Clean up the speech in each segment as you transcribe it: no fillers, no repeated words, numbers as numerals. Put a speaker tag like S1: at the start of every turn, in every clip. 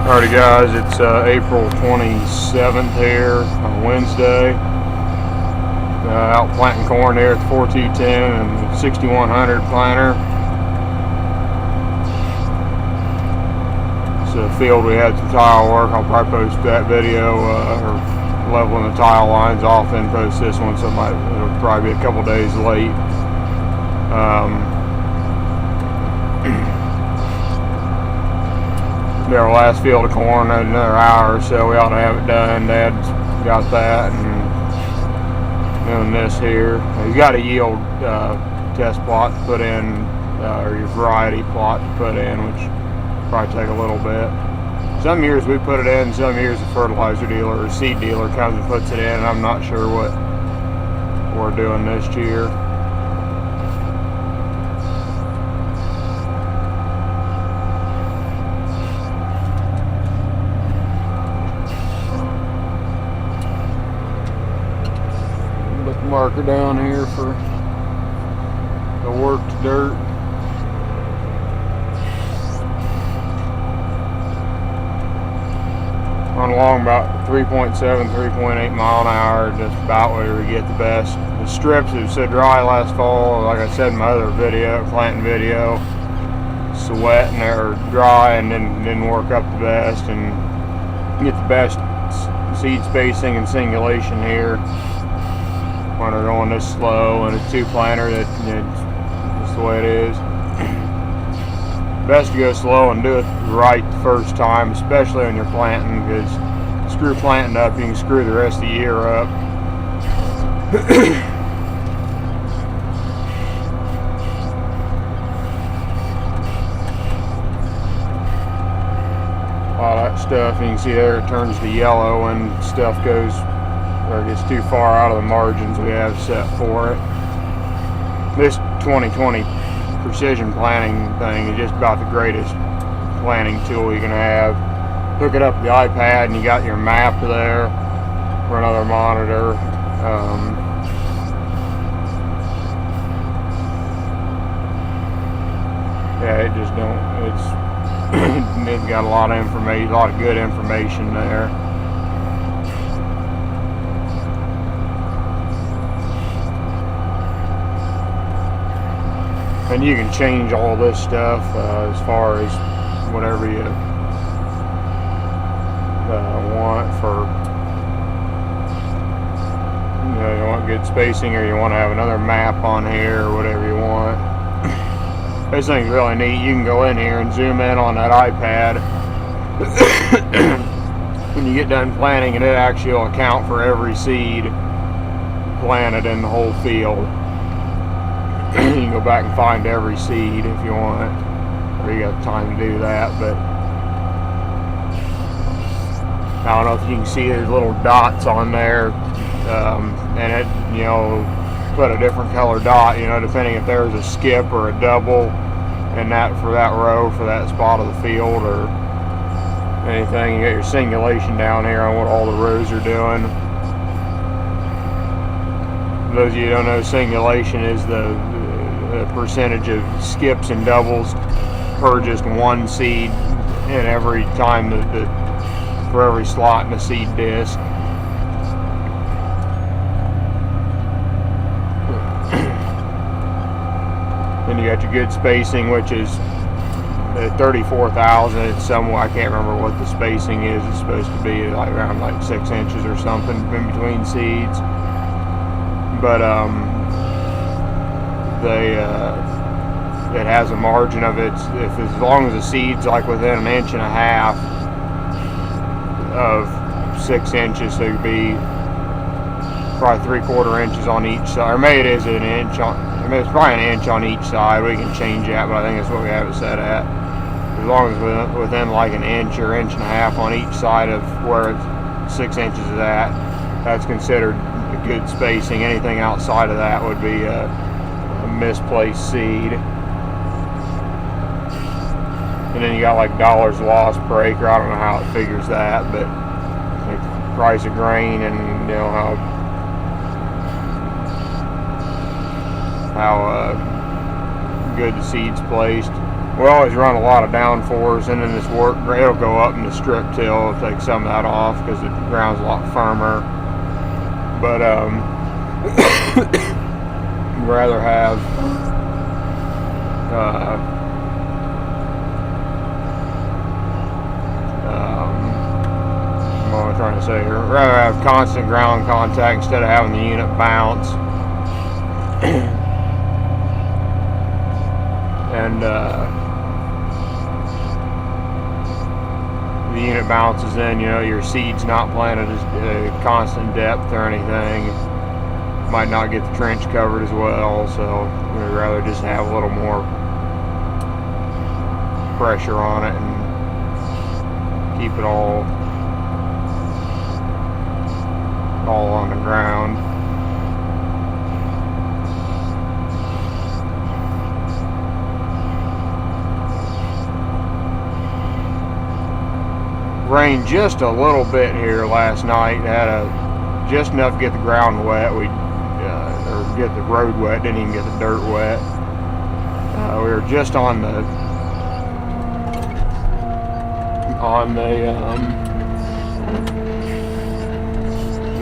S1: Alrighty guys, it's April 27th here on Wednesday. Out planting corn here at the 4210 and 6100 planter. It's a field we had some tile work. I'll probably post that video or leveling the tile lines off, then post this one, so it'll probably be a couple days late. Our last field of corn, another hour or so, we ought to have it done. Dad's got that, and doing this here. You got a yield test plot to put in, or your variety plot to put in, which probably take a little bit. Some years we put it in, some years the fertilizer dealer or seed dealer comes and puts it in, and I'm not sure what we're doing this year. Marker down here for the worked dirt. Run along about 3.7, 3.8 mile an hour, just about where we get the best. The strips, it was so dry last fall, like I said in my other video, planting video, it's wet and they're dry and didn't work up the best, and get the best seed spacing and singulation here when they're going this slow, and a two planter, that's the way it is. Best to go slow and do it right the first time, especially when you're planting, because screw planting up, you can screw the rest of the year up. A lot of that stuff, you can see there, it turns to yellow and stuff goes, or gets too far out of the margins we have set for it. This 2020 precision planting thing is just about the greatest planting tool you can have. Hook it up to the iPad and you got your map there for another monitor. Yeah, it just don't, it's got a lot of information, a lot of good information there. And you can change all this stuff as far as whatever you want for, you want good spacing, or you want to have another map on here, or whatever you want. This thing's really neat. You can go in here and zoom in on that iPad when you get done planting, and it actually will account for every seed planted in the whole field. You can go back and find every seed if you want, or you got time to do that. But I don't know if you can see there's little dots on there, and it, put a different color dot, depending if there's a skip or a double in that for that row, for that spot of the field, or anything. You got your singulation down here on what all the rows are doing. For those of you who don't know, singulation is the percentage of skips and doubles per just one seed in every time for every slot in the seed disc. Then you got your good spacing, which is 34,000. It's somewhere, I can't remember what the spacing is. It's supposed to be like around like 6 inches or something in between seeds. But it has a margin of it. As long as the seed's like within 1.5 inches of 6 inches, so it could be probably 3/4 inches on each side, or maybe it is an inch on. I mean, it's probably 1 inch on each side. We can change that, but I think that's what we have it set at. As long as we're within like 1 inch or 1.5 inches on each side of where it's 6 inches is at, that's considered good spacing. Anything outside of that would be a misplaced seed. And then you got like dollars lost per acre. I don't know how it figures that, but like the price of grain and how good the seed's placed. we always run a lot of downforce, and then this work, it'll go up in the strip till, it'll take some of that off because the ground's a lot firmer. But rather have what am I trying to say here? Rather have constant ground contact instead of having the unit bounce. And the unit bounces in, you know, your seed's not planted at constant depth or anything. Might not get the trench covered as well, so we'd rather just have a little more pressure on it and keep it all on the ground. Rained just a little bit here last night. Had just enough to get the ground wet. We or get the road wet. Didn't even get the dirt wet. We were just on the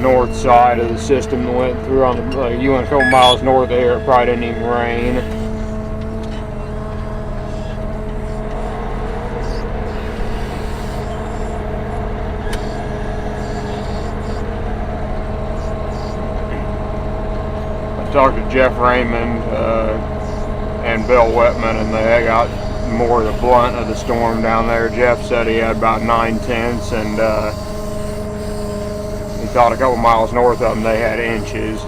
S1: north side of the system that went through. On the you went a couple miles north there. It probably didn't even rain. Talked to Jeff Raymond and Bill Whitman, and they got more of the blunt of the storm down there. Jeff said he had about 9/10, and he thought a couple miles north of them they had inches.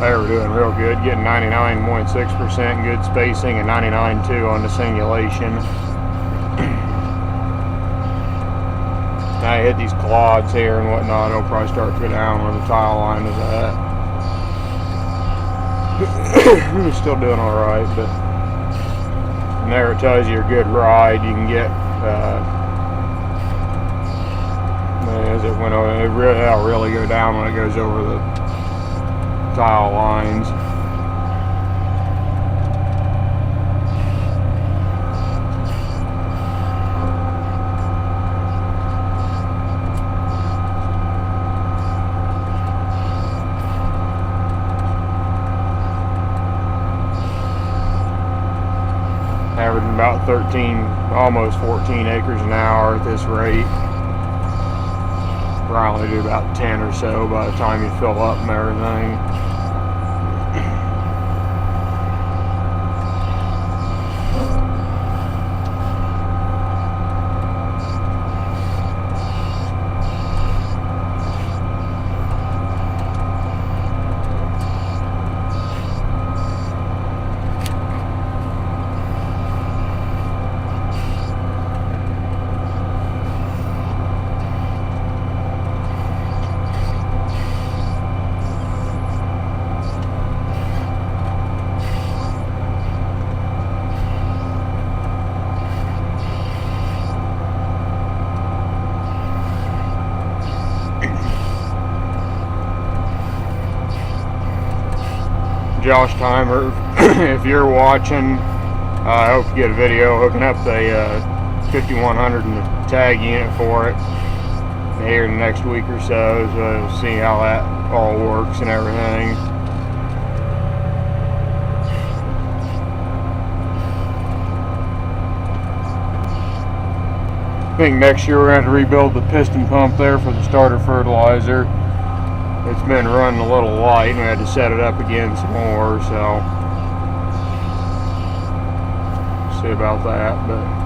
S1: They were doing real good, getting 99.6% good spacing and 99.2 on the simulation. Now I hit these clods here and whatnot, it'll probably start to go down where the tile line is at. Still doing alright, but and there it tells you a good ride. You can get as it went over, it'll really go down when it goes over the tile lines. Averaging about 13, almost 14 acres an hour at this rate. Probably do about 10 or so by the time you fill up and everything. Josh Timer, if you're watching, I hope you get a video hooking up the 5100 and the tag unit for it here in the next week or so, so we'll see how that all works and everything. I think next year we're going to have to rebuild the piston pump there for the starter fertilizer. It's been running a little light and we had to set it up again some more, so see about that. But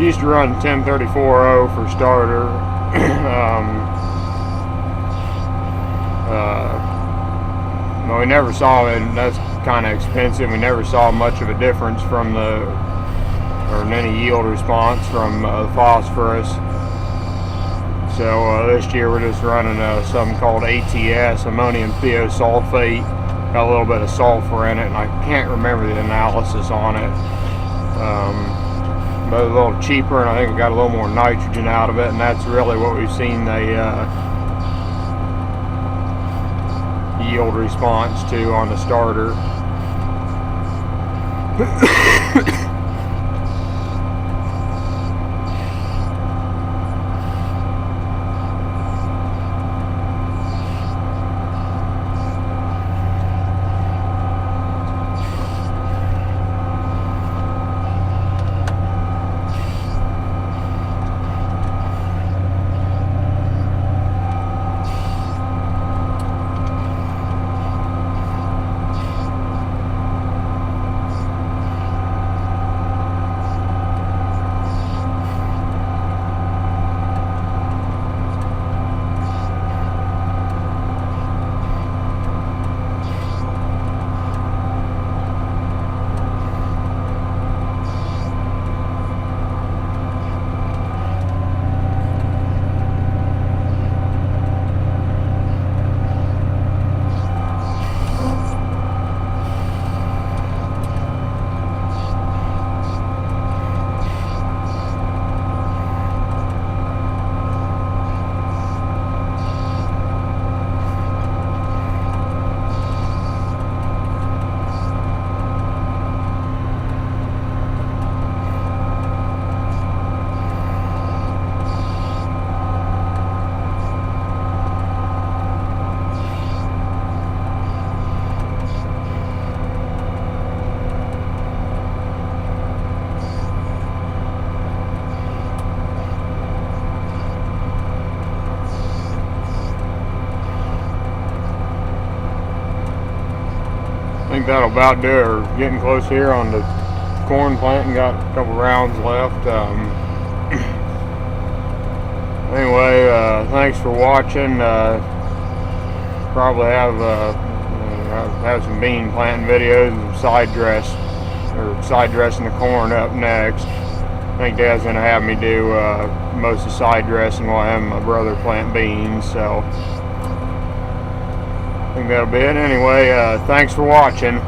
S1: used to run 1034.0 for starter. Well, we never saw it, and that's kind of expensive. We never saw much of a difference from or any yield response from the phosphorus. So this year we're just running something called ATS, ammonium thiosulfate. Got a little bit of sulfur in it, and I can't remember the analysis on it. But a little cheaper, and I think we got a little more nitrogen out of it, and that's really what we've seen the yield response to on the starter. I think that'll about do it. We're getting close here on the corn planting. Got a couple rounds left. Anyway, thanks for watching. Probably have some bean planting videos and side dressing the corn up next. I think Dad's gonna have me do most of the side dressing while I have my brother plant beans. So I think that'll be it. Anyway, thanks for watching.